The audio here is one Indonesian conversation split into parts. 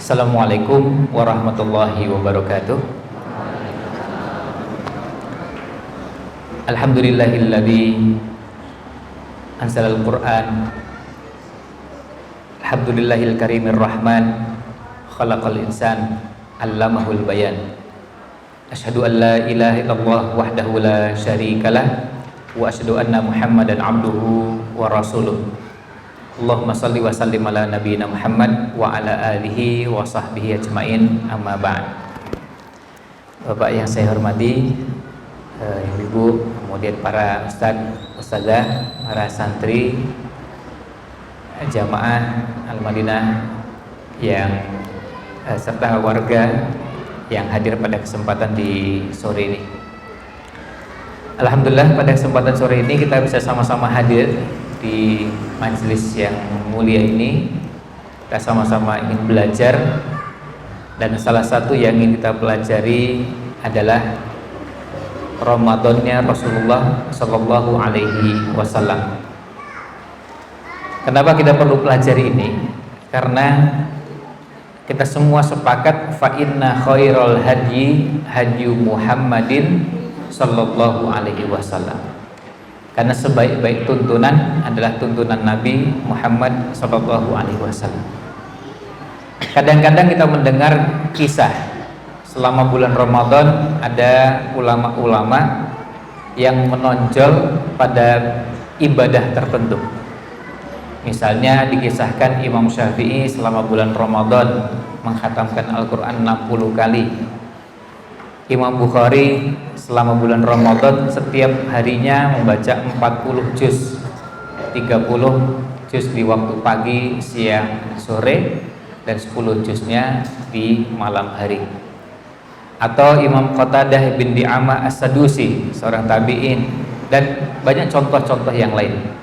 Assalamualaikum warahmatullahi wabarakatuh. Alhamdulillahilladzi anzalal Qur'an. Alhamdulillahil karimir rahman. Khalaqal insan, 'allamahul bayan. Asyhadu an la ilaha illallah wahdahu la syarikalah wa asyhadu anna Muhammadan 'abduhu wa rasuluh. Allahumma shalli wa sallim ala nabiyyina Muhammad wa ala alihi wa sahbihi ajmain, amma ba'd. Bapak yang saya hormati, Ibu, kemudian para ustadzah, para santri, jamaah Al-Madinah yang serta warga yang hadir pada kesempatan di sore ini. Alhamdulillah, pada kesempatan sore ini kita bisa sama-sama hadir di majelis yang mulia ini. Kita sama-sama ingin belajar, dan salah satu yang ingin kita pelajari adalah Ramadannya Rasulullah Sallallahu Alaihi Wasallam. Kenapa kita perlu pelajari ini? Karena kita semua sepakat fa inna khairal hadyi hadyu Muhammadin Sallallahu Alaihi Wasallam. Karena sebaik-baik tuntunan adalah tuntunan Nabi Muhammad Sallallahu Alaihi Wasallam. Kadang-kadang kita mendengar kisah selama bulan Ramadan ada ulama-ulama yang menonjol pada ibadah tertentu. Misalnya dikisahkan Imam Syafi'i selama bulan Ramadan mengkhatamkan Al-Quran 60 kali. Imam Bukhari selama bulan Ramadan setiap harinya membaca 40 juz, 30 juz di waktu pagi, siang, sore, dan 10 juznya di malam hari. Atau Imam Qatadah bin Di'amah As-Sadusi, seorang tabi'in, dan banyak contoh-contoh yang lain.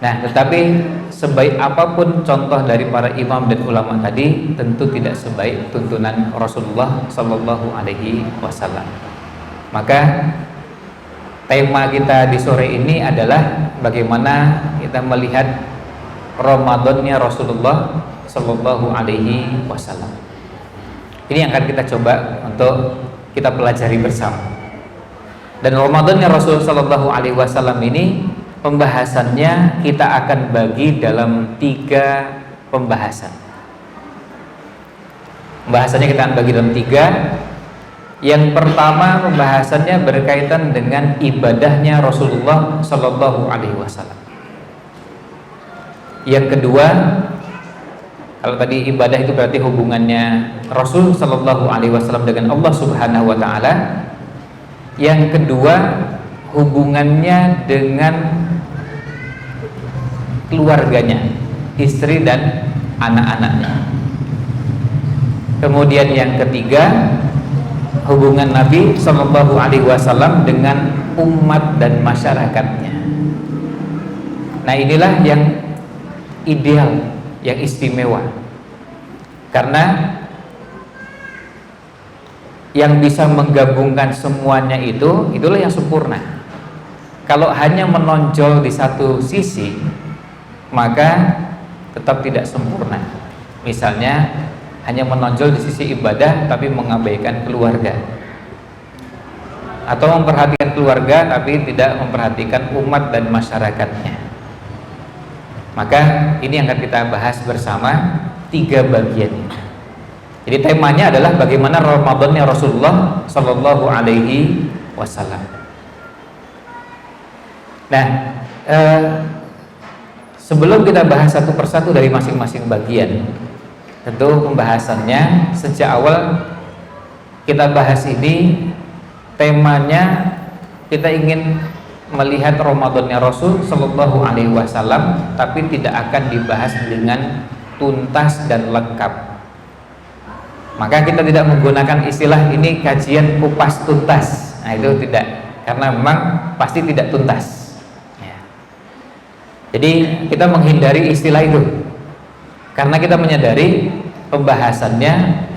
Nah, tetapi sebaik apapun contoh dari para imam dan ulama tadi, tentu tidak sebaik tuntunan Rasulullah Sallallahu Alaihi Wasallam. Maka tema kita di sore ini adalah bagaimana kita melihat Ramadannya Rasulullah Sallallahu Alaihi Wasallam. Ini yang akan kita coba untuk kita pelajari bersama. Dan Ramadannya Rasulullah Sallallahu Alaihi Wasallam ini, pembahasannya kita akan bagi dalam 3 pembahasan. Pembahasannya kita akan bagi dalam 3. Yang pertama, pembahasannya berkaitan dengan ibadahnya Rasulullah Sallallahu Alaihi Wasallam. Yang kedua, kalau tadi ibadah itu berarti hubungannya Rasul Sallallahu Alaihi Wasallam dengan Allah Subhanahu Wa Taala. Yang kedua, hubungannya dengan keluarganya, istri dan anak-anaknya. Kemudian yang ketiga, hubungan Nabi Sallallahu Alaihi Wasallam dengan umat dan masyarakatnya. Nah, inilah yang ideal, yang istimewa, karena yang bisa menggabungkan semuanya itulah yang sempurna. Kalau hanya menonjol di satu sisi, maka tetap tidak sempurna. Misalnya hanya menonjol di sisi ibadah tapi mengabaikan keluarga, atau memperhatikan keluarga tapi tidak memperhatikan umat dan masyarakatnya. Maka ini yang akan kita bahas bersama, 3 bagian ini. Jadi temanya adalah bagaimana Ramadannya Rasulullah Sallallahu Alaihi Wasallam. Nah, sebelum kita bahas satu persatu dari masing-masing bagian, tentu pembahasannya sejak awal kita bahas ini, temanya kita ingin melihat Ramadannya Rasul Sallallahu Alaihi Wasallam, tapi tidak akan dibahas dengan tuntas dan lengkap. Maka kita tidak menggunakan istilah ini kajian kupas tuntas. Nah, itu tidak, karena memang pasti tidak tuntas. Jadi kita menghindari istilah itu, karena kita menyadari pembahasannya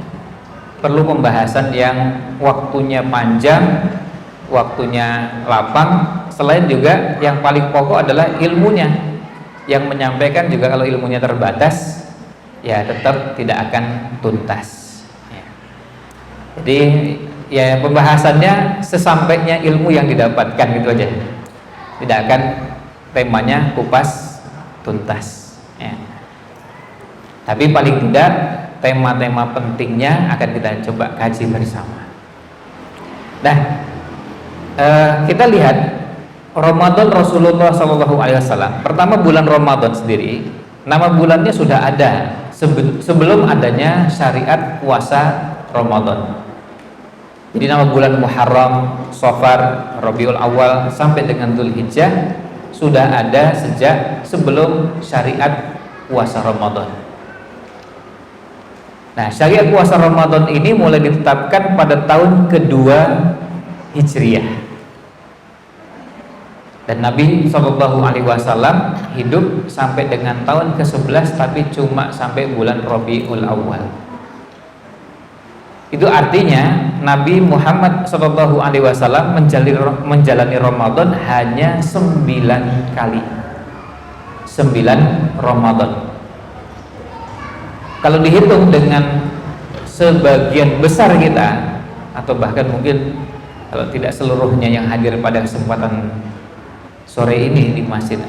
perlu pembahasan yang waktunya panjang, waktunya lapang. Selain juga yang paling pokok adalah ilmunya, yang menyampaikan juga kalau ilmunya terbatas, ya tetap tidak akan tuntas. Ya. Jadi ya pembahasannya sesampainya ilmu yang didapatkan gitu aja, tidak akan temanya kupas tuntas. Ya. Tapi paling tidak tema-tema pentingnya akan kita coba kaji bersama. Nah, kita lihat Ramadan Rasulullah SAW. Pertama, bulan Ramadan sendiri, nama bulannya sudah ada sebelum adanya syariat puasa Ramadan. Jadi nama bulan Muharram, Safar, Rabiul Awal sampai dengan Dzulhijjah sudah ada sejak sebelum syariat puasa Ramadan. Nah, syariat puasa Ramadan ini mulai ditetapkan pada tahun kedua Hijriah. Dan Nabi SAW hidup sampai dengan tahun ke-11, tapi cuma sampai bulan Rabiul Awal. Itu artinya Nabi Muhammad SAW menjalani Ramadan hanya 9 kali. 9 Ramadan. Kalau dihitung dengan sebagian besar kita, atau bahkan mungkin kalau tidak seluruhnya yang hadir pada kesempatan sore ini di Masjid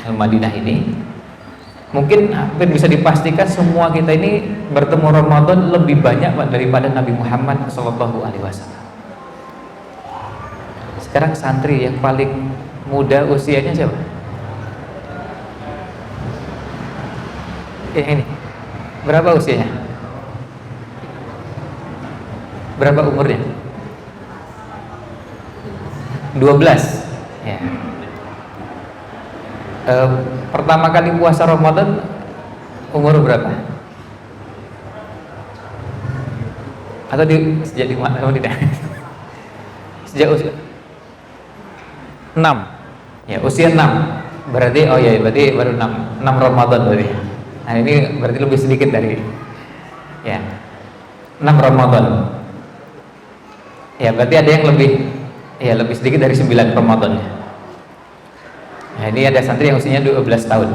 Al-Madinah ini, mungkin hampir bisa dipastikan semua kita ini bertemu Ramadan lebih banyak daripada Nabi Muhammad SAW. Sekarang santri yang paling muda usianya siapa? Ini berapa usianya? Berapa umurnya? 12. Ya. Pertama kali puasa Ramadan umur berapa? Atau sejak di mana? Tidak. Sejak usia 6. Ya, usia 6. Berarti berarti baru 6 Ramadan berarti. Nah, ini berarti lebih sedikit dari 6 Ramadan. Ya, berarti ada yang lebih sedikit dari 9 Ramadan. Nah, ini ada santri yang usianya 12 tahun.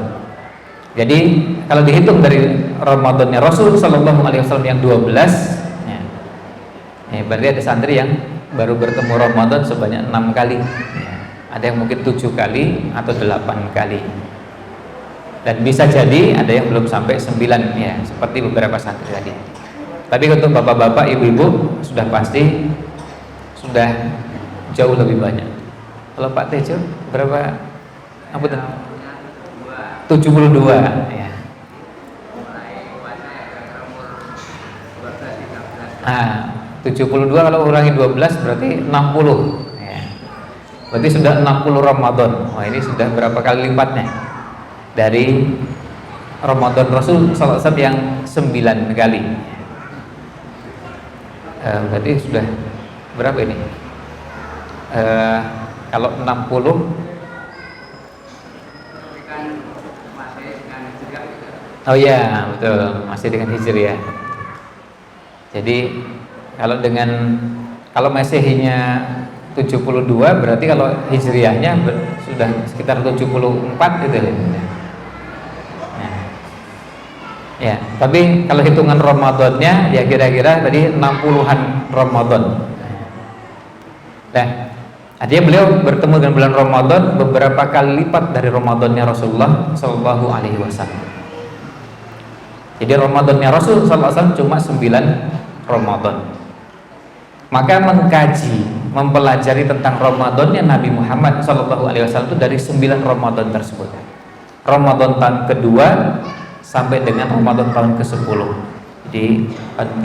Jadi kalau dihitung dari Ramadannya Rasul Sallallahu Alaihi Wasallam yang 12, berarti ada santri yang baru bertemu Ramadan sebanyak 6 kali. Ya, ada yang mungkin 7 kali atau 8 kali. Dan bisa jadi ada yang belum sampai 9, ya, seperti beberapa santri tadi. Tapi untuk bapak-bapak, ibu-ibu sudah pasti sudah jauh lebih banyak. Kalau Pak Tejo berapa? Apa tuh? 72, ya. Ah, 72 kalau urangi 12 berarti 60, ya. Berarti sudah 60 Ramadan. Wah, ini sudah berapa kali lipatnya dari Ramadan Rasul SAW yang 9 kali. Berarti sudah berapa ini? Kalau 60, oh ya betul, masih dengan Hijriah. Jadi kalau Masehinya 72, berarti kalau Hijriahnya sudah sekitar 74 gitu ya. Ya, tapi kalau hitungan Ramadannya ya kira-kira tadi 60-an Ramadan. Nah, artinya beliau bertemu dengan bulan Ramadan beberapa kali lipat dari Ramadannya Rasulullah Shallallahu Alaihi Wasallam. Jadi Ramadannya Rasul Sallallahu Alaihi Wasallam cuma 9 Ramadan. Maka mengkaji, mempelajari tentang Ramadannya Nabi Muhammad Sallallahu Alaihi Wasallam itu dari 9 Ramadan tersebut. Ramadan tahun kedua sampai dengan Ramadan tahun ke-10. Jadi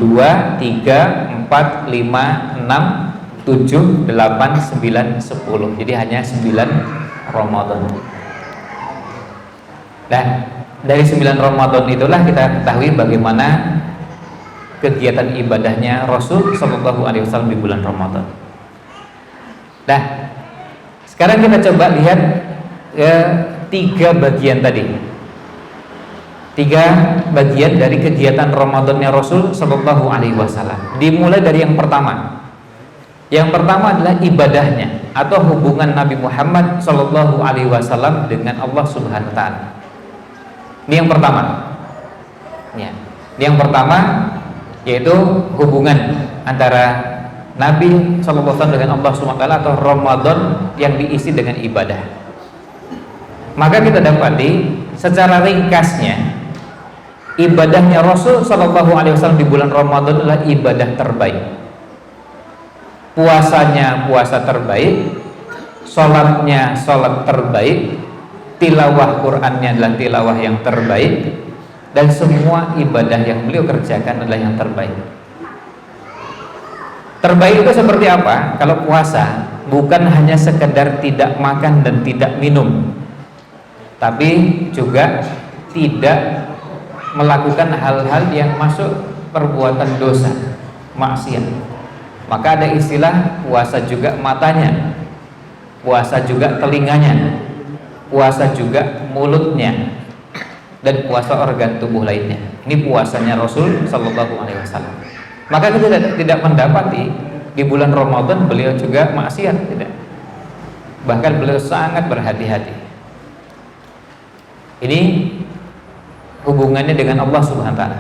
2, 3, 4, 5, 6, 7, 8, 9, 10. Jadi hanya 9 Ramadan. Nah, dari 9 Ramadan itulah kita ketahui bagaimana kegiatan ibadahnya Rasul Sallallahu Alaihi Wasallam di bulan Ramadan. Nah, sekarang kita coba lihat 3 bagian tadi. 3 bagian dari kegiatan Ramadannya Rasul Sallallahu Alaihi Wasallam. Dimulai dari yang pertama. Yang pertama adalah ibadahnya atau hubungan Nabi Muhammad Sallallahu Alaihi Wasallam dengan Allah Subhanahu Wa Taala. Ini yang pertama. Ya. Yang pertama yaitu hubungan antara Nabi SAW dengan Allah SWT atau Ramadan yang diisi dengan ibadah. Maka kita dapati secara ringkasnya ibadahnya Rasul SAW di bulan Ramadan adalah ibadah terbaik. Puasanya puasa terbaik, sholatnya sholat terbaik, tilawah Qur'annya adalah tilawah yang terbaik, dan semua ibadah yang beliau kerjakan adalah yang terbaik. Terbaik itu seperti apa? Kalau puasa bukan hanya sekedar tidak makan dan tidak minum, tapi juga tidak melakukan hal-hal yang masuk perbuatan dosa, maksiat. Maka ada istilah puasa juga matanya, puasa juga telinganya, puasa juga mulutnya, dan puasa organ tubuh lainnya. Ini puasanya Rasul Sallallahu Alaihi Wasallam. Maka kita tidak mendapati di bulan Ramadan beliau juga maksiat, tidak. Bahkan beliau sangat berhati-hati. Ini hubungannya dengan Allah Subhanahu Wa Taala.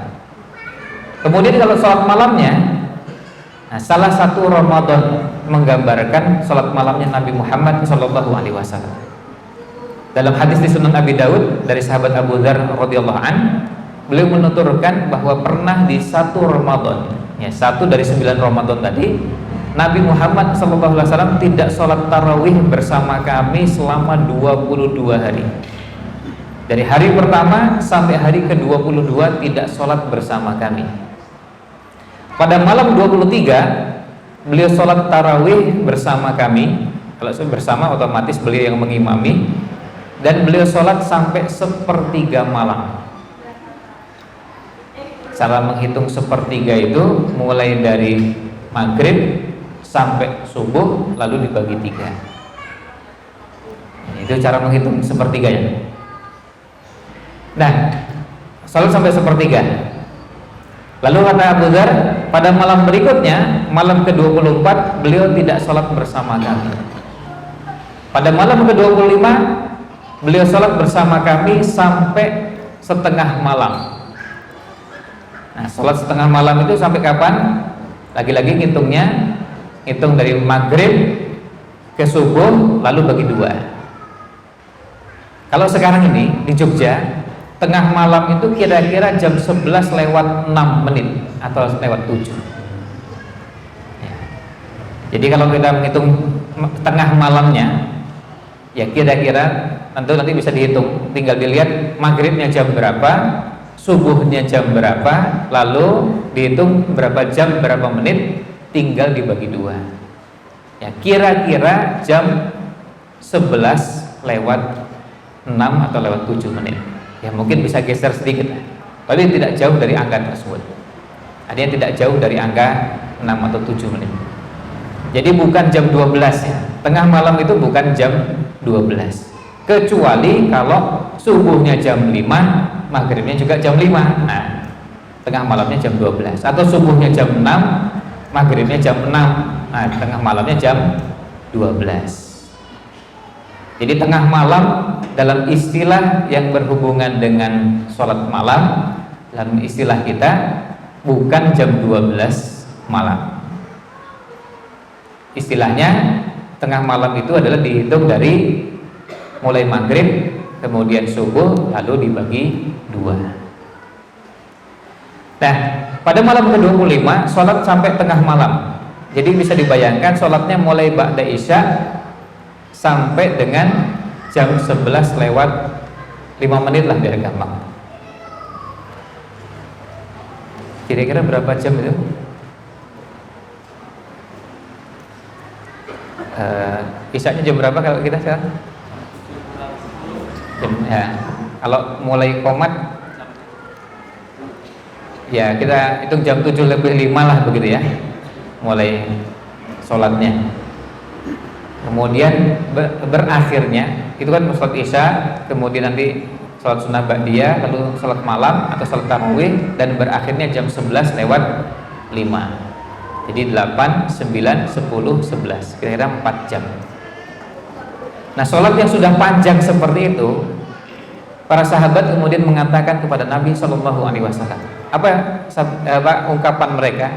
Kemudian kalau sholat malamnya, nah, salah satu Ramadan menggambarkan sholat malamnya Nabi Muhammad Sallallahu Alaihi Wasallam. Dalam hadis di Sunan Abi Daud dari sahabat Abu Dzar radhiyallahu an, beliau menuturkan bahwa pernah di satu Ramadan, ya, satu dari 9 Ramadan tadi, Nabi Muhammad SAW tidak sholat tarawih bersama kami selama 22 hari. Dari hari pertama sampai hari ke-22 tidak sholat bersama kami. Pada malam 23 beliau sholat tarawih bersama kami. Kalau bersama otomatis beliau yang mengimami, dan beliau sholat sampai sepertiga malam. Cara menghitung sepertiga itu mulai dari maghrib sampai subuh lalu dibagi 3. Itu cara menghitung sepertiganya. Nah, sholat sampai sepertiga. Lalu kata Abu Dzar, pada malam berikutnya, malam ke-24 beliau tidak sholat bersama kami. Pada malam ke-25 beliau sholat bersama kami sampai setengah malam. Nah, sholat setengah malam itu sampai kapan? Lagi-lagi ngitungnya, hitung dari maghrib ke subuh lalu bagi 2. Kalau sekarang ini di Jogja, tengah malam itu kira-kira jam 11 lewat 6 menit atau lewat 7 ya. Jadi kalau kita menghitung tengah malamnya, ya kira-kira tentu nanti bisa dihitung, tinggal dilihat maghribnya jam berapa, subuhnya jam berapa, lalu dihitung berapa jam berapa menit, tinggal dibagi 2 ya, kira-kira jam 11 lewat 6 atau lewat 7 menit. Ya mungkin bisa geser sedikit, tapi tidak jauh dari angka tersebut. Artinya tidak jauh dari angka 6 atau 7 menit. Jadi bukan jam 12 ya. Tengah malam itu bukan jam 12. Kecuali kalau subuhnya jam 5, maghribnya juga jam 5. Nah, tengah malamnya jam 12. Atau subuhnya jam 6, maghribnya jam 6. Nah, tengah malamnya jam 12. Jadi tengah malam dalam istilah yang berhubungan dengan sholat malam, dalam istilah kita bukan jam 12 malam. Istilahnya tengah malam itu adalah dihitung dari mulai maghrib kemudian subuh lalu dibagi 2. Nah, pada malam ke-25 sholat sampai tengah malam. Jadi bisa dibayangkan sholatnya mulai ba'da isya sampai dengan jam 11 lewat 5 menit lah biar gampang. Kira-kira berapa jam itu? Isyaknya jam berapa kalau kita sekarang? Ya, kalau mulai qomat ya kita hitung jam 7 lebih 5 lah begitu ya, mulai sholatnya. Kemudian berakhirnya itu kan sholat isya, kemudian nanti sholat sunnah ba'diyah, lalu sholat malam atau sholat tarawih, dan berakhirnya jam 11 lewat 5. Jadi 8, 9, 10, 11, kira-kira 4 jam. Nah, sholat yang sudah panjang seperti itu, para sahabat kemudian mengatakan kepada Nabi SAW, Apa ungkapan mereka?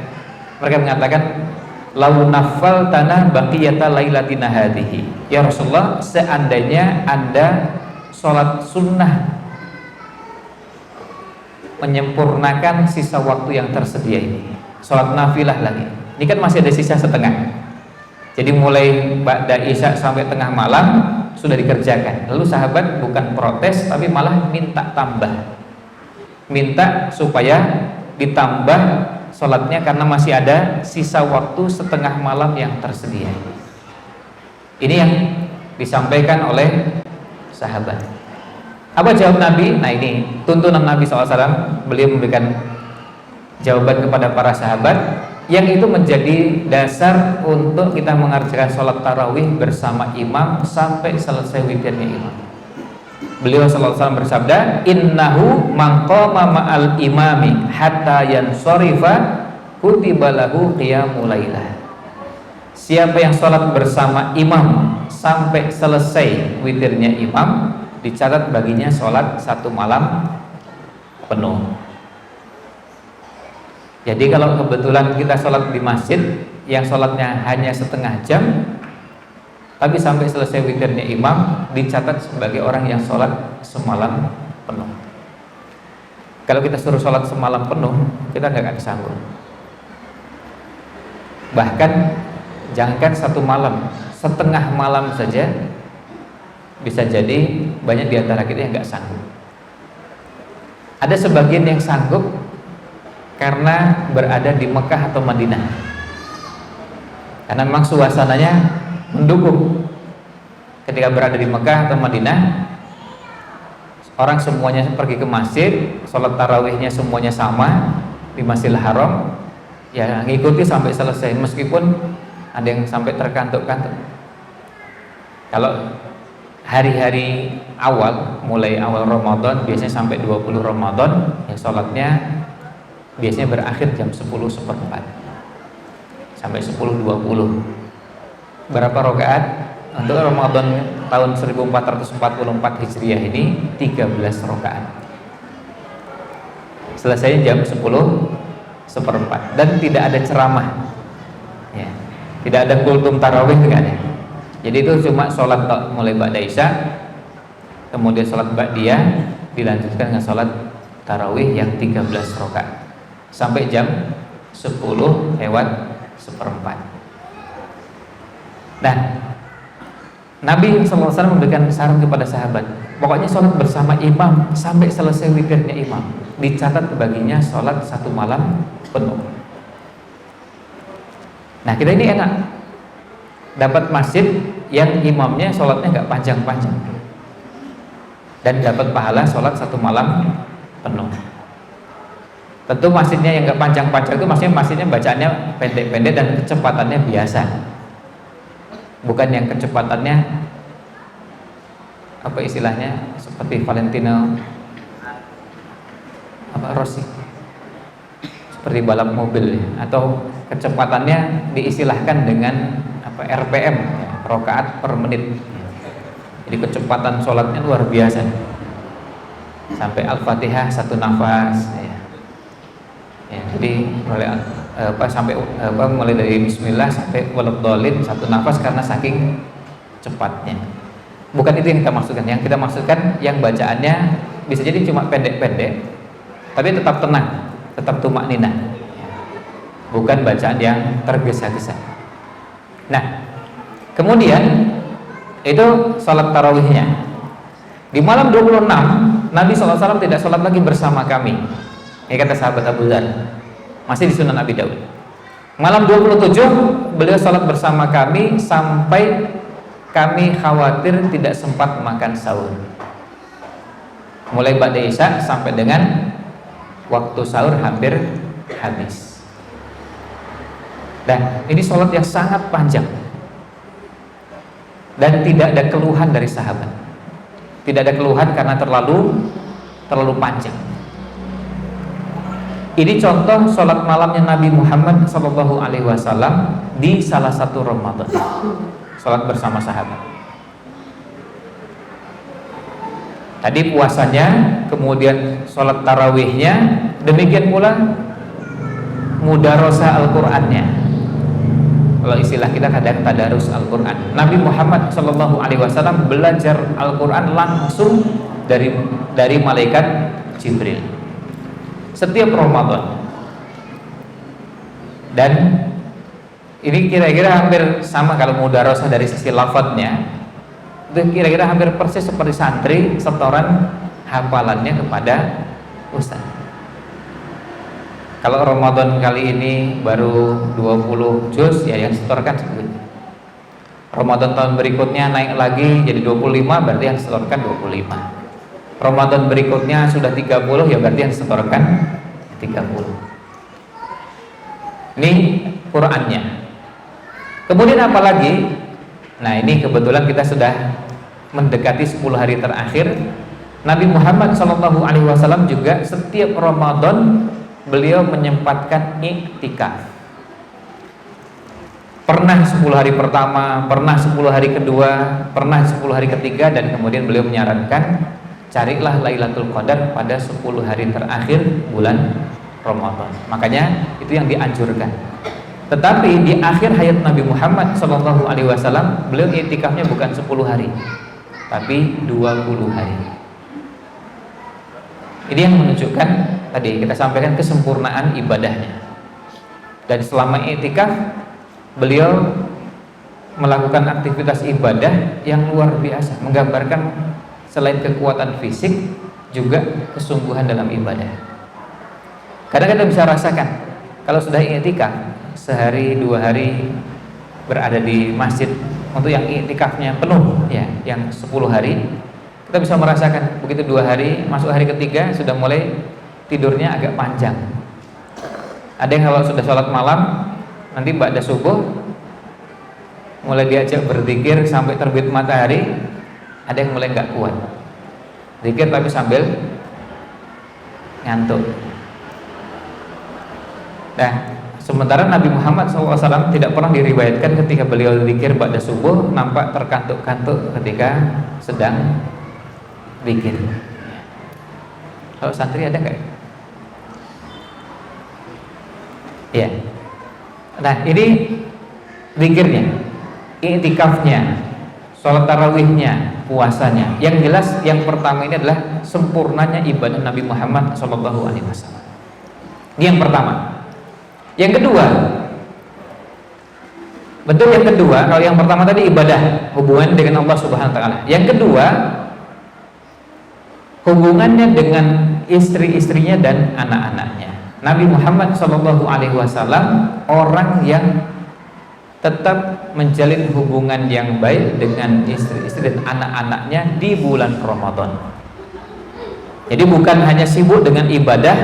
Mereka mengatakan, lau nafal tanah baqiyata lailatina hadhihi. Ya Rasulullah, seandainya Anda sholat sunnah menyempurnakan sisa waktu yang tersedia ini, sholat nafilah lagi, ini kan masih ada sisa setengah. Jadi mulai ba'da isya sampai tengah malam sudah dikerjakan. Lalu sahabat bukan protes, tapi malah minta tambah, minta supaya ditambah sholatnya karena masih ada sisa waktu setengah malam yang tersedia. Ini yang disampaikan oleh sahabat. Apa jawab Nabi? Nah, ini tuntunan Nabi SAW. Beliau memberikan jawaban kepada para sahabat yang itu menjadi dasar untuk kita mengerjakan sholat tarawih bersama imam sampai selesai witirnya imam. Beliau SAW bersabda, innahu man qama ma'al imami hatta yansorifa kutiba lahu qiyamul lailah. Siapa yang sholat bersama imam sampai selesai witirnya imam, dicatat baginya sholat satu malam penuh. Jadi kalau kebetulan kita sholat di masjid yang sholatnya hanya setengah jam, tapi sampai selesai witirnya imam, dicatat sebagai orang yang sholat semalam penuh. Kalau kita suruh sholat semalam penuh, kita nggak akan sanggup. Bahkan jangankan satu malam, setengah malam saja bisa jadi banyak di antara kita yang nggak sanggup. Ada sebagian yang sanggup karena berada di Mekah atau Madinah, karena memang suasananya mendukung. Ketika berada di Mekah atau Madinah, orang semuanya pergi ke masjid, sholat tarawihnya semuanya sama di Masjidil Haram, ya ngikuti sampai selesai, meskipun ada yang sampai terkantuk-kantuk. Kalau hari-hari awal, mulai awal Ramadan, biasanya sampai 20 Ramadan, ya sholatnya biasanya berakhir jam 10:04 sampai 10:20. Berapa rakaat? Untuk Ramadan tahun 1444 Hijriah ini 13 rakaat. Selesai jam 10:04 dan tidak ada ceramah. Ya. Tidak ada kultum tarawih, enggak ada. Jadi itu cuma sholat mulai ba'da isya, kemudian sholat ba'diyah, dilanjutkan dengan sholat tarawih yang 13 rakaat sampai jam 10:04. Nah, Nabi SAW memberikan saran kepada sahabat, pokoknya sholat bersama imam sampai selesai witirnya imam, dicatat baginya sholat satu malam penuh. Nah, kita ini enak, dapat masjid yang imamnya sholatnya nggak panjang-panjang dan dapat pahala sholat satu malam penuh. Tentu masjidnya yang nggak panjang-panjang itu maksudnya masjidnya bacaannya pendek-pendek dan kecepatannya biasa, bukan yang kecepatannya apa istilahnya seperti Valentino Rossi, seperti balap mobil, atau kecepatannya diistilahkan dengan RPM, ya, rakaat per menit. Jadi kecepatan sholatnya luar biasa, sampai Al-Fatihah satu nafas, ya. Ya, jadi mulai dari Bismillah sampai Waladhdallin satu nafas karena saking cepatnya. Bukan itu yang kita maksudkan. Yang kita maksudkan yang bacaannya bisa jadi cuma pendek-pendek, tapi tetap tenang, tetap tumakninah, bukan bacaan yang tergesa-gesa. Nah, kemudian itu sholat tarawihnya. Di malam 26 Nabi SAW tidak sholat lagi bersama kami. Ini kata sahabat Abu Dzar, masih di Sunan Abi Daud. Malam 27 beliau sholat bersama kami sampai kami khawatir tidak sempat makan sahur. Mulai ba'da isya sampai dengan waktu sahur hampir habis. Dan ini sholat yang sangat panjang dan tidak ada keluhan dari sahabat. Tidak ada keluhan karena terlalu panjang. Ini contoh sholat malamnya Nabi Muhammad SAW di salah satu Ramadan, sholat bersama sahabat. Tadi puasanya, kemudian sholat tarawihnya, Demikian pula mudarosah Al-Qur'annya. Kalau istilah kita kadang tadarus Al-Qur'an. Nabi Muhammad SAW belajar Al-Qur'an langsung dari malaikat Jibril setiap Ramadan. Dan ini kira-kira hampir sama kalau mudarosah dari sisi lafadznya. Itu kira-kira hampir persis seperti santri setoran hafalannya kepada ustaz. Kalau Ramadan kali ini baru 20 juz, ya yang setorkan seperti itu. Ramadan tahun berikutnya naik lagi jadi 25, berarti yang setorkan 25. Ramadan berikutnya sudah 30, ya berarti yang setorkan 30. Ini Qur'annya. Kemudian apa lagi? Nah, ini kebetulan kita sudah mendekati 10 hari terakhir. Nabi Muhammad SAW juga setiap Ramadan beliau menyempatkan iktikaf. Pernah 10 hari pertama, pernah 10 hari kedua, pernah 10 hari ketiga, dan kemudian beliau menyarankan carilah Lailatul Qadar pada 10 hari terakhir bulan Ramadan. Makanya itu yang dianjurkan. Tetapi di akhir hayat Nabi Muhammad SAW, beliau iktikafnya bukan 10 hari, tapi 20 hari. Ini yang menunjukkan tadi kita sampaikan kesempurnaan ibadahnya. Dan selama iktikaf beliau melakukan aktivitas ibadah yang luar biasa, menggambarkan selain kekuatan fisik juga kesungguhan dalam ibadah. Kadang kita bisa rasakan kalau sudah iktikaf sehari 2 hari berada di masjid untuk yang iktikafnya penuh, ya, yang 10 hari, kita bisa merasakan begitu 2 hari masuk hari ketiga sudah mulai tidurnya agak panjang. Ada yang kalau sudah sholat malam nanti ba'da subuh mulai diajak berzikir sampai terbit matahari, ada yang mulai nggak kuat zikir tapi sambil ngantuk. Nah, sementara Nabi Muhammad SAW tidak pernah diriwayatkan ketika beliau zikir ba'da subuh nampak terkantuk-kantuk ketika sedang zikir. Kalau santri ada nggak? Ya. Nah, ini zikirnya, iktikafnya, sholat tarawihnya, puasanya. Yang jelas yang pertama ini adalah sempurnanya ibadah Nabi Muhammad SAW. Ini yang pertama. Yang kedua, bentuk yang kedua, kalau yang pertama tadi ibadah, hubungan dengan Allah Subhanahu wa taala. Yang kedua, hubungannya dengan istri-istrinya dan anak-anaknya. Nabi Muhammad SAW orang yang tetap menjalin hubungan yang baik dengan istri-istri dan anak-anaknya di bulan Ramadan. Jadi bukan hanya sibuk dengan ibadah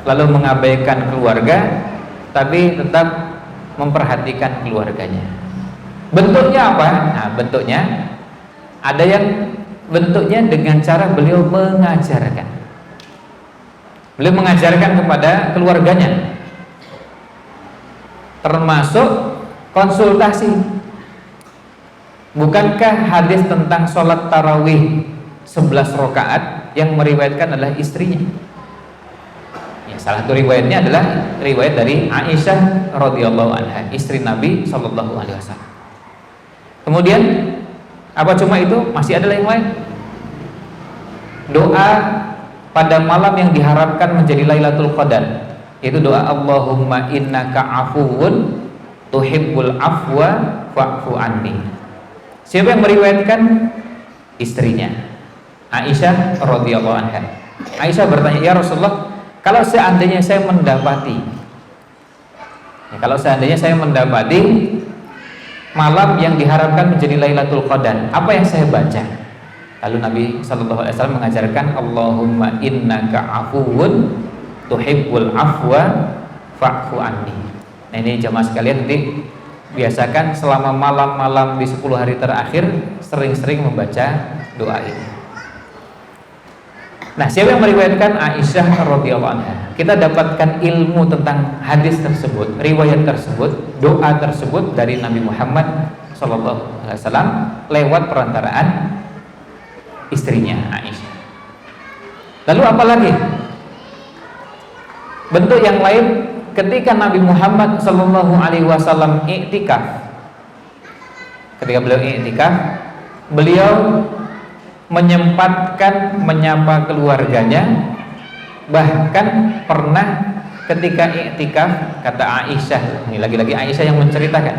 lalu mengabaikan keluarga, tapi tetap memperhatikan keluarganya. Bentuknya apa? Nah, bentuknya ada yang bentuknya dengan cara beliau mengajarkan. Beliau mengajarkan kepada keluarganya, termasuk konsultasi. Bukankah hadis tentang sholat tarawih 11 rakaat yang meriwayatkan adalah istrinya? Ya, salah satu riwayatnya adalah riwayat dari Aisyah radhiyallahu anha, istri Nabi SAW. Kemudian apa cuma itu? Masih ada yang lain. Doa pada malam yang diharapkan menjadi Lailatul Qadar, yaitu doa Allahumma innaka afuwun tuhibbul afwa fa'fu anni. Siapa yang meriwayatkan? Istrinya, Aisyah radhiyallahu anha. Aisyah bertanya, "Ya Rasulullah, kalau seandainya saya mendapati malam yang diharapkan menjadi Lailatul Qadar, apa yang saya baca?" Lalu Nabi SAW mengajarkan Allahumma innaka afuwun tuhibbul afwa fa'fu anni. Nah, ini jamaah sekalian, nanti biasakan selama malam-malam di 10 hari terakhir sering-sering membaca doa ini. Nah, siapa yang meriwayatkan? Aisyah radhiyallahu anha. Kita dapatkan ilmu tentang hadis tersebut, riwayat tersebut, doa tersebut dari Nabi Muhammad SAW lewat perantaraan istrinya Aisyah. Lalu apa lagi? Bentuk yang lain ketika Nabi Muhammad Shallallahu Alaihi Wasallam i'tikaf. Ketika beliau i'tikaf, beliau menyempatkan menyapa keluarganya. Bahkan pernah ketika i'tikaf, kata Aisyah, ini lagi-lagi Aisyah yang menceritakan.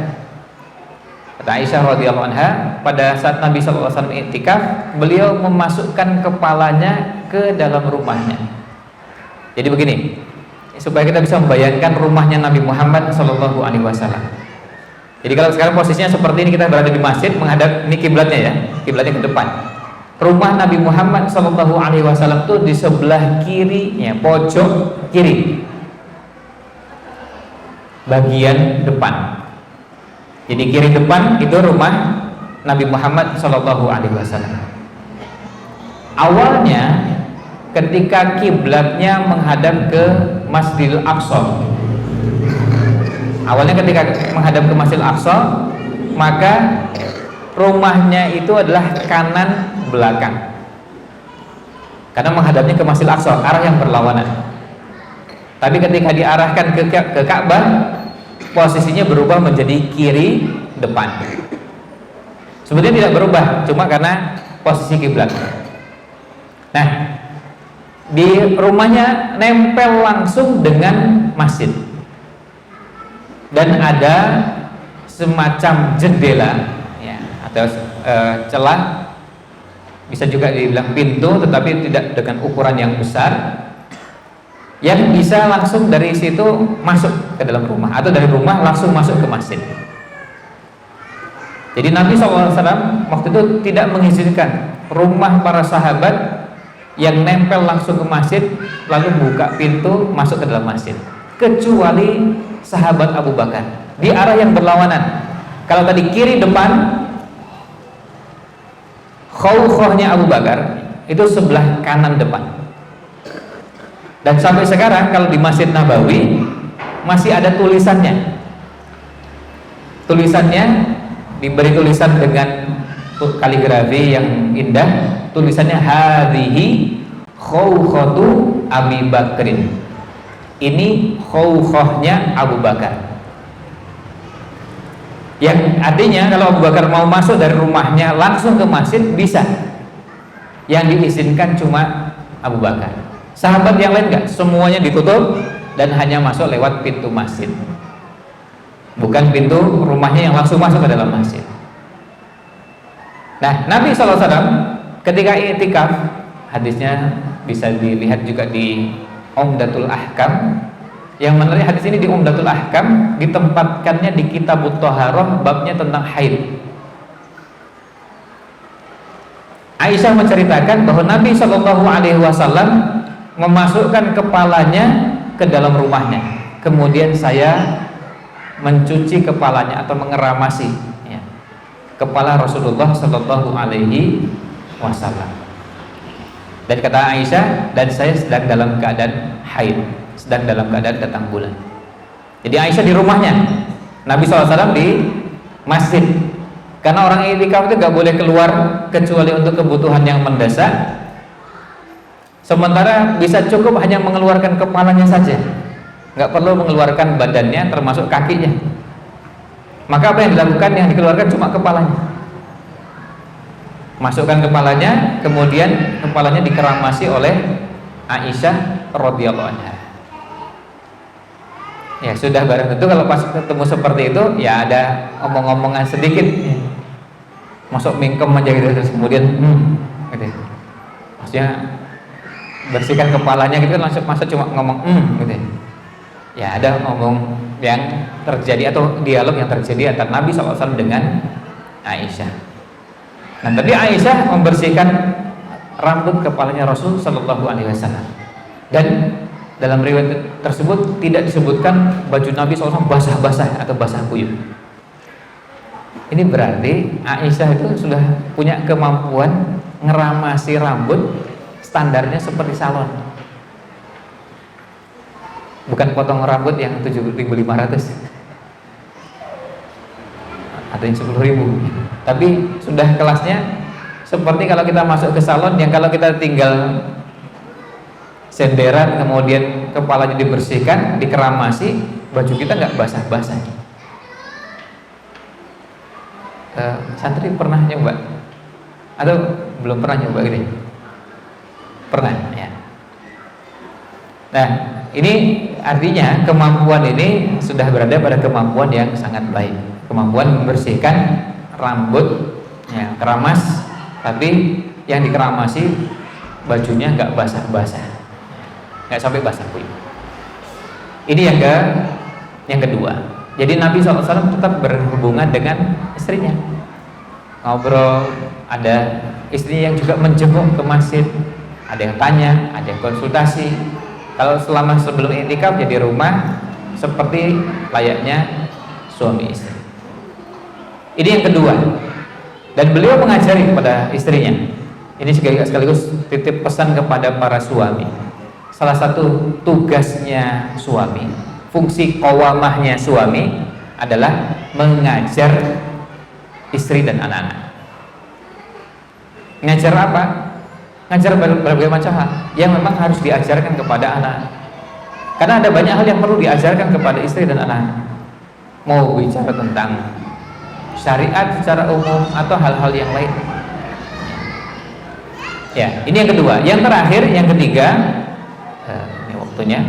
Kata Aisyah radhiyallahu anha, pada saat Nabi sallallahu alaihi wasallam i'tikaf, beliau memasukkan kepalanya ke dalam rumahnya. Jadi begini, supaya kita bisa membayangkan rumahnya Nabi Muhammad sallallahu alaihi wasallam. Jadi kalau sekarang posisinya seperti ini, kita berada di masjid menghadap, ini kiblatnya ya, kiblatnya ke depan. Rumah Nabi Muhammad Sallallahu Alaihi Wasallam itu di sebelah kirinya, pojok kiri, bagian depan. Jadi kiri depan itu rumah Nabi Muhammad Sallallahu Alaihi Wasallam. Awalnya ketika kiblatnya menghadap ke Masjidil Aqsa, maka rumahnya itu adalah kanan belakang, karena menghadapnya ke Masjidil Aqsa, arah yang berlawanan. Tapi ketika diarahkan ke Ka'bah, posisinya berubah menjadi kiri depan. Sebenarnya tidak berubah, cuma karena posisi kiblat. Nah, di rumahnya nempel langsung dengan masjid, dan ada semacam jendela ya, atau celah, bisa juga dibilang pintu, tetapi tidak dengan ukuran yang besar, yang bisa langsung dari situ masuk ke dalam rumah, atau dari rumah langsung masuk ke masjid. Jadi Nabi SAW waktu itu tidak mengizinkan rumah para sahabat yang nempel langsung ke masjid lalu buka pintu masuk ke dalam masjid, kecuali sahabat Abu Bakar di arah yang berlawanan. Kalau tadi kiri depan, khawkhahnya Abu Bakar itu sebelah kanan depan. Dan sampai sekarang kalau di Masjid Nabawi masih ada tulisannya. Tulisannya diberi tulisan dengan kaligrafi yang indah. Tulisannya hadhihi khawkhatu Abi Bakrin. Ini khawkhahnya Abu Bakar. Yang artinya kalau Abu Bakar mau masuk dari rumahnya langsung ke masjid bisa. Yang diizinkan cuma Abu Bakar. Sahabat yang lain enggak, semuanya ditutup dan hanya masuk lewat pintu masjid, bukan pintu rumahnya yang langsung masuk ke dalam masjid. Nah, Nabi SAW ketika i'tikaf, hadisnya bisa dilihat juga di Umdatul Ahkam. Yang menarik, hadis ini di Umdatul Ahkam ditempatkannya di Kitabut Thaharah, babnya tentang haid. Aisyah menceritakan bahwa Nabi Shallallahu Alaihi Wasallam memasukkan kepalanya ke dalam rumahnya, kemudian saya mencuci kepalanya atau mengeramasi ya, kepala Rasulullah Shallallahu Alaihi Wasallam. Dan kata Aisyah, dan saya sedang dalam keadaan haid, sedang dalam keadaan datang bulan. Jadi Aisyah di rumahnya, Nabi SAW di masjid. Karena orang i'tikaf itu gak boleh keluar kecuali untuk kebutuhan yang mendesak. Sementara bisa cukup hanya mengeluarkan kepalanya saja, nggak perlu mengeluarkan badannya termasuk kakinya. Maka apa yang dilakukan? Yang dikeluarkan cuma kepalanya. Masukkan kepalanya, kemudian kepalanya dikeramasi oleh Aisyah radhiyallahu anha. Ya sudah, barang tentu kalau pas ketemu seperti itu ya ada omong-omongan sedikit, masuk mingkem aja gitu, terus kemudian gitu. Maksudnya bersihkan kepalanya gitu kan, langsung masa cuma ngomong gitu ya. Ada ngomong yang terjadi atau dialog yang terjadi antara Nabi SAW dengan Aisyah. Nah tadi Aisyah membersihkan rambut kepalanya Rasul Sallallahu Alaihi Wasallam, dan dalam riwayat tersebut tidak disebutkan baju Nabi SAW basah-basah atau basah kuyup. Ini berarti Aisyah itu sudah punya kemampuan ngeramasi rambut standarnya seperti salon, bukan potong rambut yang 7.500 atau yang 10.000, tapi sudah kelasnya seperti kalau kita masuk ke salon yang kalau kita tinggal senderan kemudian kepalanya dibersihkan, dikeramasi, baju kita nggak basah-basah. Santri pernah nyoba atau belum pernah nyoba gini? Pernah ya. Nah, ini artinya kemampuan ini sudah berada pada kemampuan yang sangat baik. Kemampuan membersihkan rambut, ya, keramas, tapi yang dikeramasi bajunya nggak basah-basah, nggak sampai basah pun. Ini yang kedua. Jadi Nabi SAW tetap berhubungan dengan istrinya, ngobrol. Ada istri yang juga menjenguk ke masjid, ada yang tanya, ada yang konsultasi. Kalau selama sebelum i'tikaf ya di rumah seperti layaknya suami istri. Ini yang kedua. Dan beliau mengajari kepada istrinya. Ini sekaligus titip pesan kepada para suami. Salah satu tugasnya suami, fungsi qawamahnya suami adalah mengajar istri dan anak-anak. Ngajar apa? Ngajar berbagai macam hal yang memang harus diajarkan kepada anak. Karena ada banyak hal yang perlu diajarkan kepada istri dan anak. Mau bicara tentang syariat secara umum atau hal-hal yang lain. Ya, ini yang kedua. Yang terakhir, yang ketiga, ini waktunya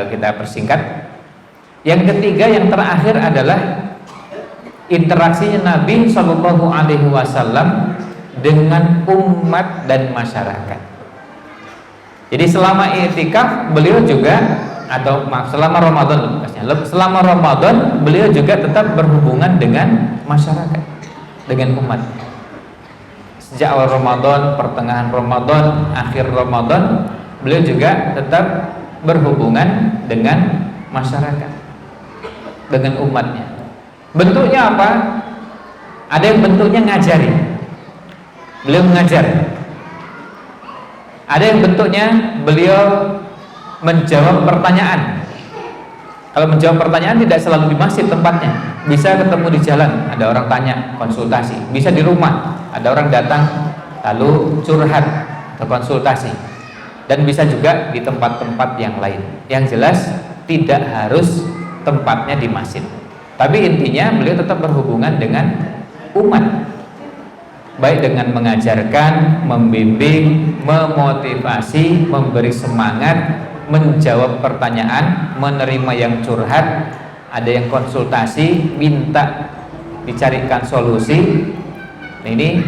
kita persingkat. Yang ketiga, yang terakhir adalah interaksinya Nabi Shallallahu Alaihi Wasallam dengan umat dan masyarakat. Jadi selama i'tikaf beliau juga, atau maaf, selama Ramadan beliau juga tetap berhubungan dengan masyarakat, dengan umat. Sejak awal Ramadan, pertengahan Ramadan, akhir Ramadan, beliau juga tetap berhubungan dengan masyarakat, dengan umatnya. Bentuknya apa? Ada yang bentuknya ngajari, beliau mengajar. Ada yang bentuknya beliau menjawab pertanyaan. Kalau menjawab pertanyaan tidak selalu di masjid tempatnya, bisa ketemu di jalan, ada orang tanya, konsultasi. Bisa di rumah, ada orang datang lalu curhat atau konsultasi. Dan bisa juga di tempat-tempat yang lain. Yang jelas tidak harus tempatnya di masjid. Tapi intinya beliau tetap berhubungan dengan umat, baik dengan mengajarkan, membimbing, memotivasi, memberi semangat, menjawab pertanyaan, menerima yang curhat, ada yang konsultasi, minta dicarikan solusi. Ini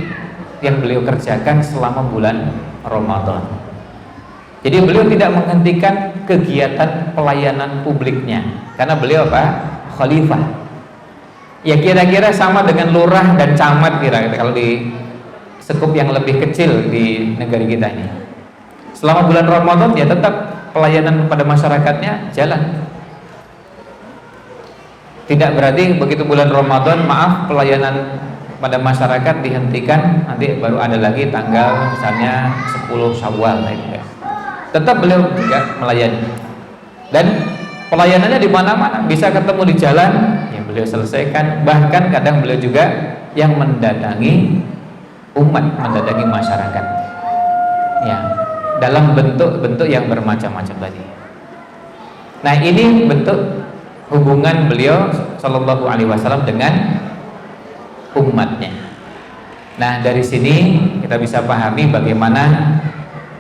yang beliau kerjakan selama bulan Ramadan. Jadi beliau tidak menghentikan kegiatan pelayanan publiknya, karena beliau apa? Khalifah. Ya kira-kira sama dengan lurah dan camat kira-kira kalau di sekup yang lebih kecil di negara kita ini. Selama bulan Ramadan ya tetap pelayanan kepada masyarakatnya jalan. Tidak berarti begitu bulan Ramadan maaf pelayanan pada masyarakat dihentikan, nanti baru ada lagi tanggal misalnya 10 Syawal ya. Tetap beliau juga melayani. Dan pelayanannya di mana-mana, bisa ketemu di jalan, ya beliau selesaikan. Bahkan kadang beliau juga yang mendatangi umat, mendatangi masyarakat. Ya, dalam bentuk-bentuk yang bermacam-macam tadi. Nah, ini bentuk hubungan beliau Shallallahu Alaihi Wasallam dengan umatnya. Nah, dari sini kita bisa pahami bagaimana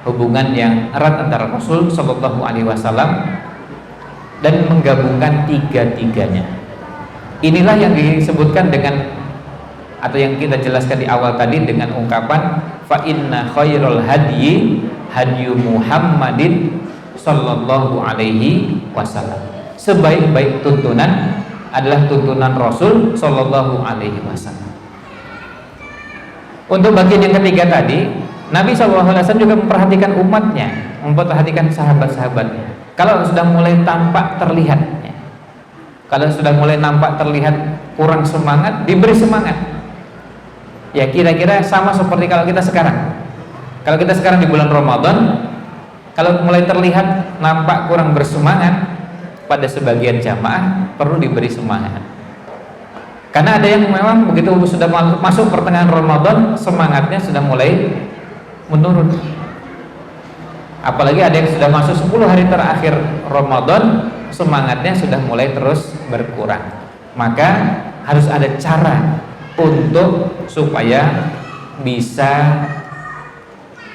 hubungan yang erat antara Rasul Shallallahu Alaihi Wasallam dan menggabungkan tiga-tiganya. Inilah yang disebutkan dengan atau yang kita jelaskan di awal tadi dengan ungkapan fa inna khairul hadyi hadyu Muhammadin sallallahu alaihi wasallam. Sebaik-baik tuntunan adalah tuntunan Rasul sallallahu alaihi wasallam. Untuk bagian yang ketiga tadi, Nabi sallallahu alaihi wasallam juga memperhatikan umatnya, memperhatikan sahabat-sahabatnya. Kalau sudah mulai tampak terlihat, kalau sudah mulai nampak terlihat kurang semangat, diberi semangat. Ya kira-kira sama seperti kalau kita sekarang. Kalau kita sekarang di bulan Ramadan, kalau mulai terlihat nampak kurang bersemangat pada sebagian jamaah, perlu diberi semangat. Karena ada yang memang begitu sudah masuk pertengahan Ramadan, semangatnya sudah mulai menurun. Apalagi ada yang sudah masuk 10 hari terakhir Ramadan, semangatnya sudah mulai terus berkurang. Maka harus ada cara untuk supaya bisa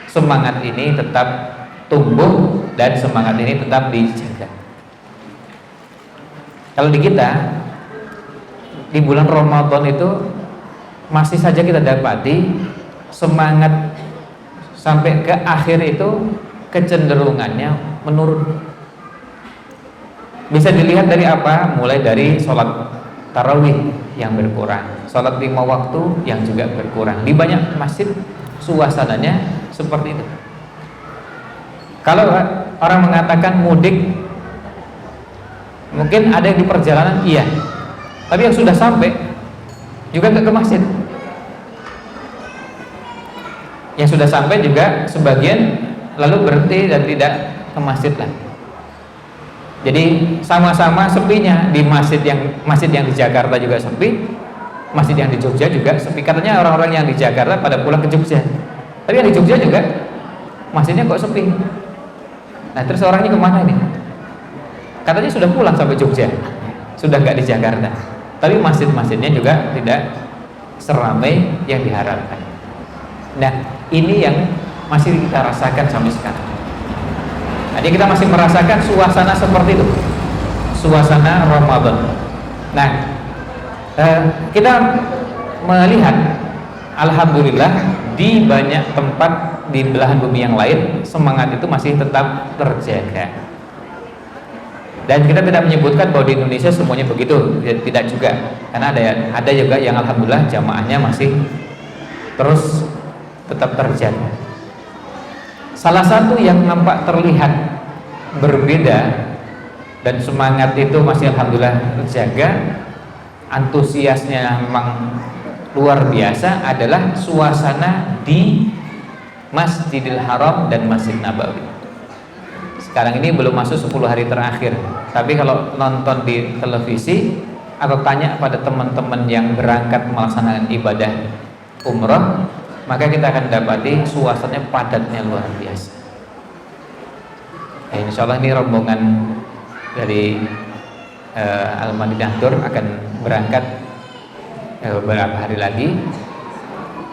semangat ini tetap tumbuh dan semangat ini tetap dijaga. Kalau di kita, di bulan Ramadan itu masih saja kita dapati semangat sampai ke akhir itu kecenderungannya menurun. Bisa dilihat dari apa? Mulai dari sholat tarawih yang berkurang, sholat 5 waktu yang juga berkurang. Di banyak masjid suasananya seperti itu. Kalau orang mengatakan mudik, mungkin ada yang di perjalanan, iya, tapi yang sudah sampai juga nggak ke masjid. Yang sudah sampai juga sebagian lalu berhenti dan tidak ke masjid lagi. Jadi sama-sama sepinya. Di masjid yang di Jakarta juga sepi, masjid yang di Jogja juga sepi. Katanya orang-orang yang di Jakarta pada pulang ke Jogja, tapi yang di Jogja juga masjidnya kok sepi. Nah terus orangnya kemana nih? Katanya sudah pulang sampai Jogja, sudah nggak di Jakarta, tapi masjid-masjidnya juga tidak seramai yang diharapkan. Nah ini yang masih kita rasakan sampai sekarang. Jadi kita masih merasakan suasana seperti itu, suasana Ramadan. Nah kita melihat alhamdulillah di banyak tempat di belahan bumi yang lain semangat itu masih tetap terjaga. Dan kita tidak menyebutkan bahwa di Indonesia semuanya begitu, tidak juga, karena ada juga yang alhamdulillah jamaahnya masih terus tetap terjaga. Salah satu yang nampak terlihat berbeda dan semangat itu masih alhamdulillah terjaga, antusiasnya memang luar biasa, adalah suasana di Masjidil Haram dan Masjid Nabawi. Sekarang ini belum masuk 10 hari terakhir, tapi kalau nonton di televisi atau tanya pada teman-teman yang berangkat melaksanakan ibadah umroh, maka kita akan dapati suasananya padatnya luar biasa. Insya Allah ini rombongan dari Al-Madinah Tour akan berangkat beberapa hari lagi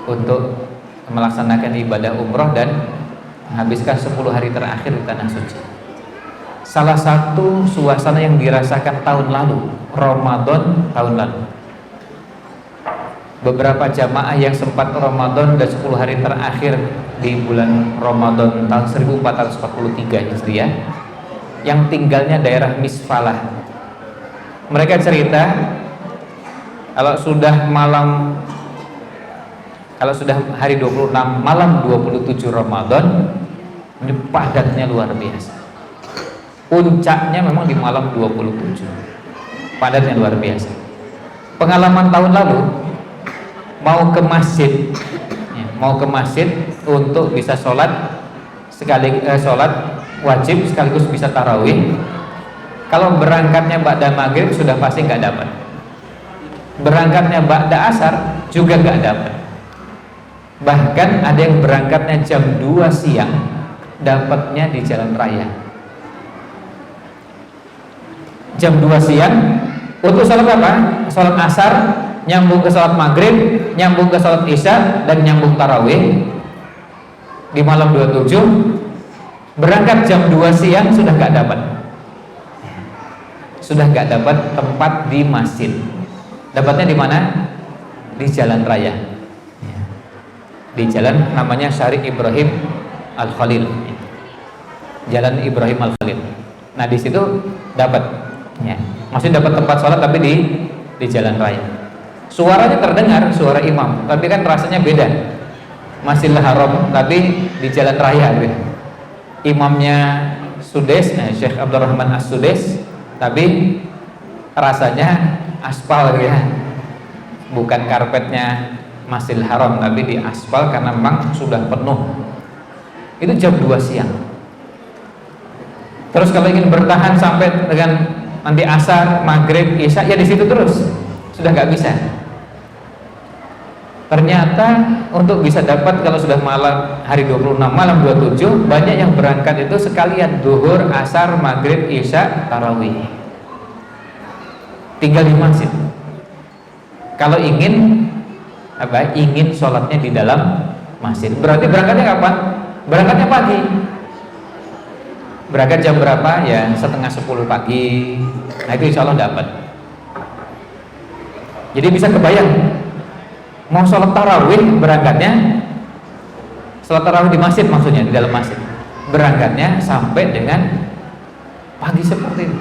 untuk melaksanakan ibadah umroh dan menghabiskan 10 hari terakhir di Tanah Suci. Salah satu suasana yang dirasakan tahun lalu, Ramadan tahun lalu, beberapa jamaah yang sempat Ramadan dan 10 hari terakhir di bulan Ramadan tahun 1443 Hijriah yang tinggalnya daerah Misfalah, mereka cerita kalau sudah hari 26 malam 27 Ramadan ini padatnya luar biasa. Puncaknya memang di malam 27, padatnya luar biasa. Pengalaman tahun lalu mau ke masjid untuk bisa sholat sholat wajib sekaligus bisa tarawih. Kalau berangkatnya ba'da maghrib sudah pasti nggak dapat. Berangkatnya ba'da asar juga nggak dapat. Bahkan ada yang berangkatnya jam 2 siang dapatnya di jalan raya. Jam 2 siang untuk sholat apa? Sholat asar, nyambung ke sholat maghrib, nyambung ke sholat isya, dan nyambung tarawih di malam 27. Berangkat jam 2 siang sudah nggak dapat tempat di masjid. Dapatnya di mana? Di jalan raya, di jalan namanya Syarif Ibrahim Al-Khalil, Jalan Ibrahim Al-Khalil. Nah di situ dapat, masih dapat tempat sholat tapi di jalan raya. Suaranya terdengar suara imam, tapi kan rasanya beda. Masjidil Haram tapi di jalan raya gitu. Imamnya Sudes, Syekh Abdurrahman As-Sudes, tapi rasanya aspal gitu ya, bukan karpetnya Masjidil Haram tapi di aspal karena memang sudah penuh. Itu jam 2 siang. Terus kalau ingin bertahan sampai dengan nanti asar, maghrib, isya, ya di situ terus, sudah nggak bisa. Ternyata untuk bisa dapat kalau sudah malam hari 26 malam 27 banyak yang berangkat itu sekalian duhur, asar, maghrib, isya, tarawih. Tinggal di masjid. Kalau ingin ingin sholatnya di dalam masjid. Berarti berangkatnya kapan? Berangkatnya pagi. Berangkat jam berapa? Ya setengah 10 pagi. Nah itu insya Allah dapat. Jadi bisa kebayang mau sholat tarawih berangkatnya, sholat tarawih di masjid maksudnya, di dalam masjid, berangkatnya sampai dengan pagi seperti itu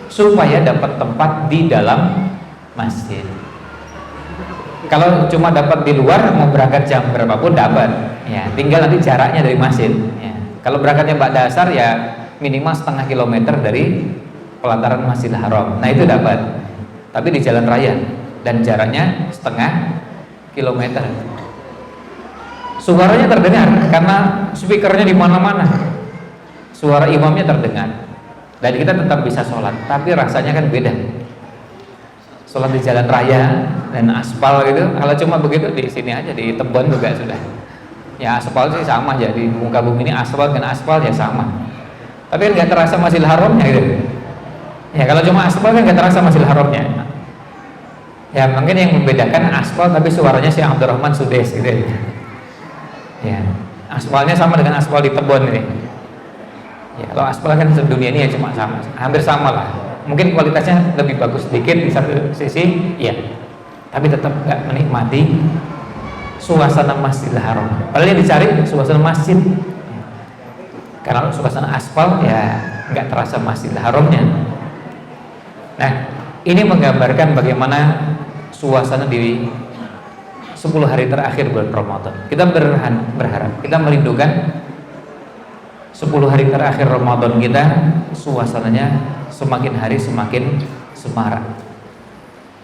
supaya dapat tempat di dalam masjid. Kalau cuma dapat di luar, mau berangkat jam berapapun dapat ya, tinggal nanti jaraknya dari masjid ya. Kalau berangkatnya ba'da asar ya minimal setengah kilometer dari pelataran Masjidil Haram, nah itu dapat, tapi di jalan raya dan jaraknya setengah kilometer. Suaranya terdengar karena speakernya di mana-mana, suara imamnya terdengar dan kita tetap bisa sholat, tapi rasanya kan beda sholat di jalan raya dan aspal gitu. Kalau cuma begitu di sini aja di Tebon juga sudah ya, aspal sih sama aja, di muka bumi ini aspal dan aspal ya sama, tapi kan nggak terasa Masjidil Haramnya gitu ya. Kalau cuma aspal kan nggak terasa Masjidil Haramnya ya. Mungkin yang membedakan aspal tapi suaranya si Abdurrahman Sudes gitu ya. Aspalnya sama dengan aspal di Tebon ini ya. Kalau aspal kan sedunia ini ya cuma sama, hampir sama lah. Mungkin kualitasnya lebih bagus sedikit di satu sisi ya, tapi tetap nggak menikmati suasana Masjidil Haram. Padahal yang dicari suasana masjid. Karena suasana aspal ya nggak terasa Masjidil Haramnya. Nah, ini menggambarkan bagaimana suasana di 10 hari terakhir bulan Ramadan. Kita berharap, kita merindukan 10 hari terakhir Ramadan kita suasananya semakin hari semakin semarak,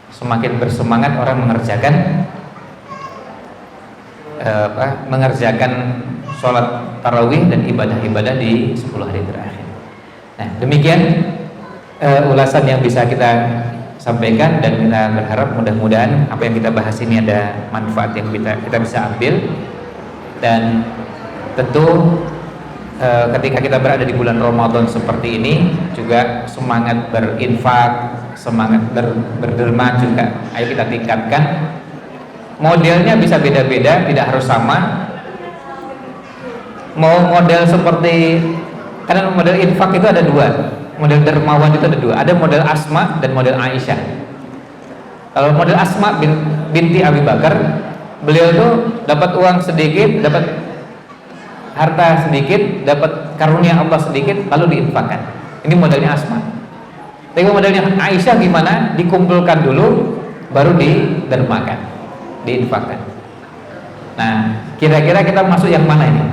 semakin bersemangat orang mengerjakan sholat tarawih dan ibadah-ibadah di 10 hari terakhir. Nah, demikian ulasan yang bisa kita sampaikan, dan kita berharap mudah-mudahan apa yang kita bahas ini ada manfaat yang kita bisa ambil. Dan tentu ketika kita berada di bulan Ramadan seperti ini juga semangat berinfak, semangat berderma juga ayo kita tingkatkan. Modelnya bisa beda-beda, tidak harus sama. Mau model seperti, karena model infak itu ada dua, model dermawan itu ada dua, ada model Asma dan model Aisyah. Kalau model Asma binti Abi Bakar, beliau itu dapat uang sedikit, dapat harta sedikit, dapat karunia Allah sedikit, lalu diinfakkan. Ini modelnya Asma. Tapi modelnya Aisyah gimana? Dikumpulkan dulu, baru didermakan, diinfakkan. Nah, kira-kira kita masuk yang mana ini?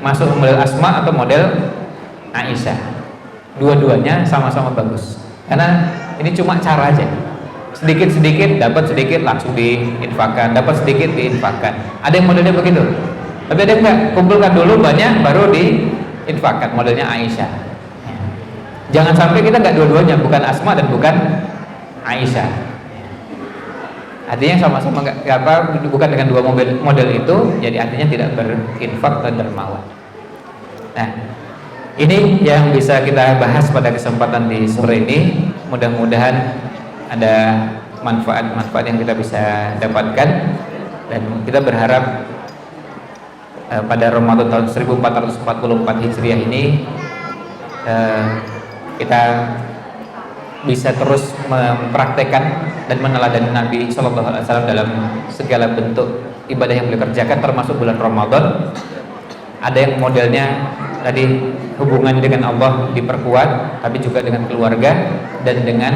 Masuk model Asma atau model Aisyah? Dua-duanya sama-sama bagus, karena ini cuma cara aja. Sedikit-sedikit, dapat sedikit langsung diinfakkan, dapat sedikit diinfakkan. Ada yang modelnya begitu. Tapi ada enggak, kumpulkan dulu banyak baru diinfakkan, modelnya Aisyah. Jangan sampai kita enggak dua-duanya, bukan Asma dan bukan Aisyah. Artinya sama-sama bukan dengan dua model itu, jadi artinya tidak berinfak dan dermawan. Nah, ini yang bisa kita bahas pada kesempatan di sore ini. Mudah-mudahan ada manfaat-manfaat yang kita bisa dapatkan, dan kita berharap pada Ramadan tahun 1444 Hijriah ini kita bisa terus mempraktekkan dan meneladani Nabi Shallallahu Alaihi Wasallam dalam segala bentuk ibadah yang beliau kerjakan, termasuk bulan Ramadan. Ada yang modelnya tadi hubungan dengan Allah diperkuat, tapi juga dengan keluarga dan dengan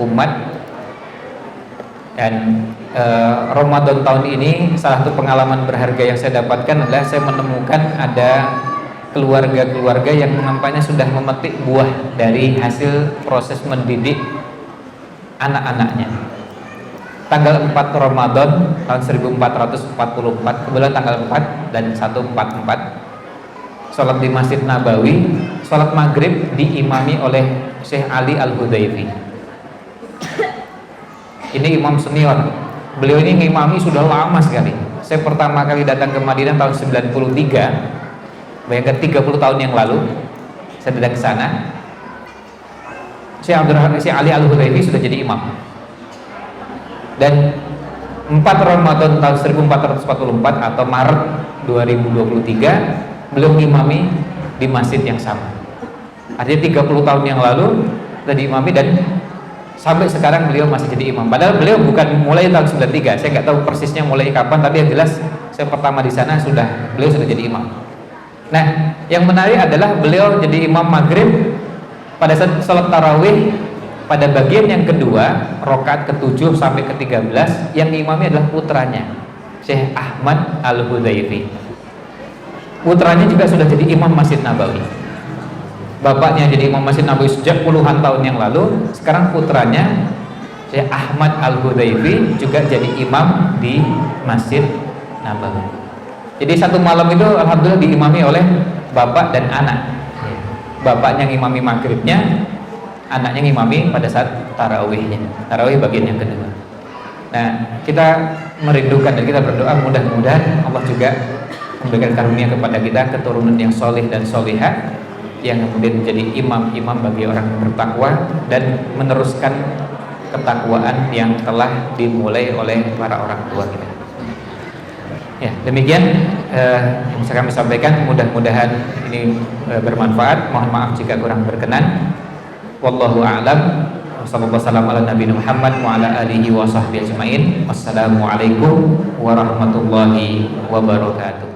umat. Dan Ramadan tahun ini salah satu pengalaman berharga yang saya dapatkan adalah saya menemukan ada keluarga-keluarga yang nampaknya sudah memetik buah dari hasil proses mendidik anak-anaknya. Tanggal 4 Ramadan tahun 1444, kebetulan tanggal 4 dan 144, sholat di Masjid Nabawi, sholat maghrib diimami oleh Syekh Ali Al-Hudayfi. Ini imam senior Beliau ini ngimami sudah lama sekali. Saya pertama kali datang ke Madinah tahun 93. Bayangkan 30 tahun yang lalu saya datang ke sana. Syekh Ali Al-Hudzaify sudah jadi imam. Dan 4 Ramadan tahun 1444 atau Maret 2023 beliau ngimami di masjid yang sama. Artinya 30 tahun yang lalu sudah diimami dan sampai sekarang beliau masih jadi imam. Padahal beliau bukan mulai tahun 93. Saya nggak tahu persisnya mulai kapan, tapi yang jelas saya pertama di sana beliau sudah jadi imam. Nah, yang menarik adalah beliau jadi imam maghrib pada saat sholat tarawih pada bagian yang kedua, rakaat ke-7 sampai ke-13, yang imamnya adalah putranya, Syekh Ahmad Al-Hudzaify. Putranya juga sudah jadi imam Masjid Nabawi. Bapaknya jadi imam Masjid Nabawi sejak puluhan tahun yang lalu. Sekarang putranya Syekh Ahmad Al-Hudzaify juga jadi imam di Masjid Nabawi. Jadi satu malam itu alhamdulillah diimami oleh bapak dan anak. Bapaknya ngimami maghribnya, anaknya ngimami pada saat tarawihnya. Tarawih bagian yang kedua. Nah, kita merindukan dan kita berdoa mudah-mudahan Allah juga memberikan karunia kepada kita keturunan yang soleh dan solihah, yang kemudian menjadi imam-imam bagi orang bertakwa dan meneruskan ketakwaan yang telah dimulai oleh para orang tua kita. Ya, demikian yang bisa kami sampaikan. Mudah-mudahan ini bermanfaat. Mohon maaf jika kurang berkenan. Wallahu a'lam. Wassallallahu ala nabiyina Muhammad wa ala alihi wa sahbihi ajmain. Wassalamualaikum warahmatullahi wabarakatuh.